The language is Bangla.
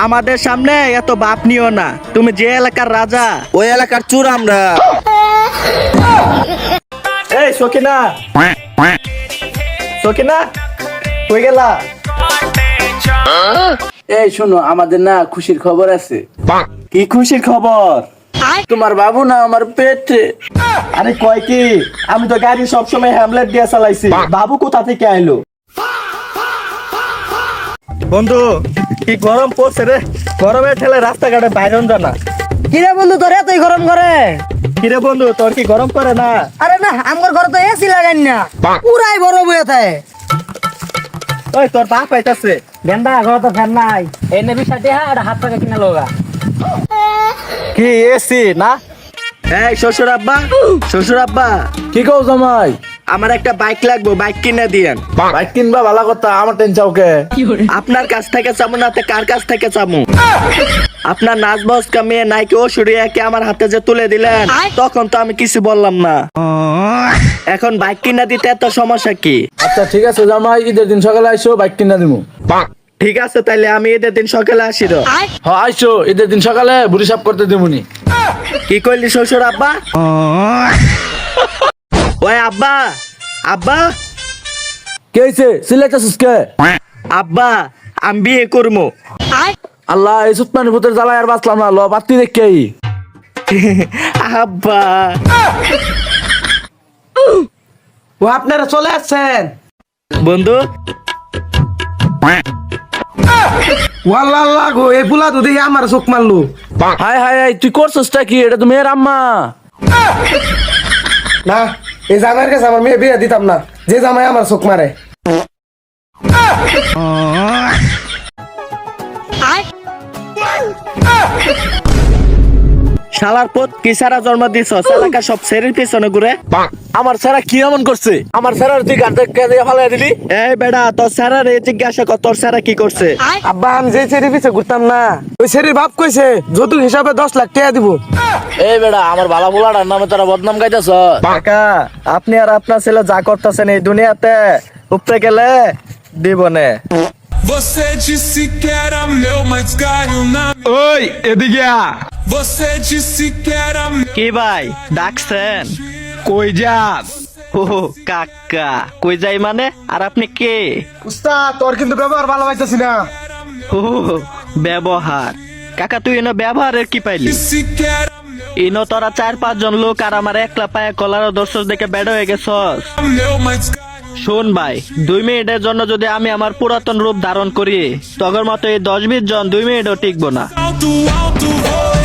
আমাদের সামনে এত বাপ নিও না, তুমি যে এলাকার রাজা ওই এলাকার চোর আমরা। এই সকিনা, সকিনা কই গেলা? এই শোনো, আমাদের না খুশির খবর আছে। কি খুশির খবর? তোমার বাবু না আমার পেটে। আরে কয় কি, আমি তো গাড়ি সবসময় হ্যামলেট দিয়ে চালাইছি, বাবু কোথা থেকে আইলো? বন্ধু কি গরম পড়ছে রে, গরমে ঠেলে রাস্তাঘাটে বাইরন জানা। কিরে বন্ধু তোর এতই গরম করে? কিরে বন্ধু তোর কি গরম করে না? আরে না, আমার ঘরে তো এসি লাগাই না, পুরাই বরফ হয়ে থাকে। ওই তোর বাপ আইতাছে। গেন্দা ঘরে তো ফ্যান নাই, এই নেবি সাথে আর হাত টাকা কিনা লগা। কি এসি না? এই শ্বশুর আব্বা, শ্বশুর আব্বা কি কও জামাই? আমার একটা বাইক লাগবে, বাইক কিনে দিয়েন। বাইক কিনবা ভালো কথা, আমার টেনশন কে? আপনার কাছ থেকে চামু না তো কার কাছ থেকে চামু? আপনার নাচ বস কামিয়ে নাইকে ও সরিয়াকে আমার হাতে যে তুলে দিলেন, তখন তো আমি কিছু বললাম না। এখন বাইক কিনা দিতে এত সমস্যা কি? আচ্ছা ঠিক আছে জামাই, ঈদের দিন সকালে আইসো, বাইক কিনা দিমু। ঠিক আছে তাইলে আমি ঈদের দিন সকালে আসি। হ্যাঁ আইসো, ঈদের দিন সকালে বুড়ি সাপ করতে দিমুনি। কি কইলি শ্বশুর আব্বা? ওই আব্বা, আব্বা কে হইছে? সিলেক্টাছিস কে? আব্বা আমি বিয়ে করবো। আল্লাহ, এই সুতমানের ভূতের জ্বালায় আর বাঁচলাম না, ল বাত্তি দেখে। আব্বা ও আপনারা চলে আসছেন? বন্ধু ওয়াল্লাহ আল্লাহ গো, এই পুলা তো দেখি আমার চোখ মারলো। হাই হাই হাই, তুই করছিস কি? এটা তো মেয়ের আম্মা। না, এই জামাইয়ের কাছে আমার মেয়ে বিয়ে দিতাম না, যে জামাই আমার চোখ মারে। শালার পথ কি সারা জন্ম দিছ, এলাকা সব ছেড়ে পিছনে ঘুরে। আমার স্যারা কি এমন করছে? আমার স্যারার তুই গাড়ি দিয়ে ফালাই দিলি? এই বেড়া, তোর স্যারা রে জিজ্ঞাসা কর তোর স্যারা কি করছে। আব্বা আমি যে ছেড়ে পিছে ঘুরতাম না, ওই ছেড়ে বাপ কইছে যৌতুক হিসাবে 10 লাখ টাকা দিব। এই বেড়া, আমার ভালা বুলাটার নামে তোরা বদনাম গাইতেছ। কাকা আপনি আর আপনার ছেলে যা করতেছেন এই দুনিয়াতে, উপরে গেলে দিবনে। Você disse que era meu, mas caiu na. ওই এদিকে আ। Você disse que era meu. কি ভাই ডাকছেন? কই যাস? ও কাকা কই যাই মানে? আর আপনি কে? উস্তাদ তোর কিন্তু ব্যবহার ভালো পাইতেছি না। ও ব্যবহার? কাকা তুই এনে ব্যবহারের কি পাইলি? Disse que era meu, ইনো তোরা 4-5 জন লোক আর আমার একলা পায়ে কলার দর্শক দেখে বেড হয়ে গেছস। mas caiu. শোন ভাই, 2 মিনিটের জন্য যদি আমি আমার পুরাতন রূপ ধারণ করি, তগর মতো এই 10-20 জন 2 মিনিটও টিকবো না। Alto, alto, vou.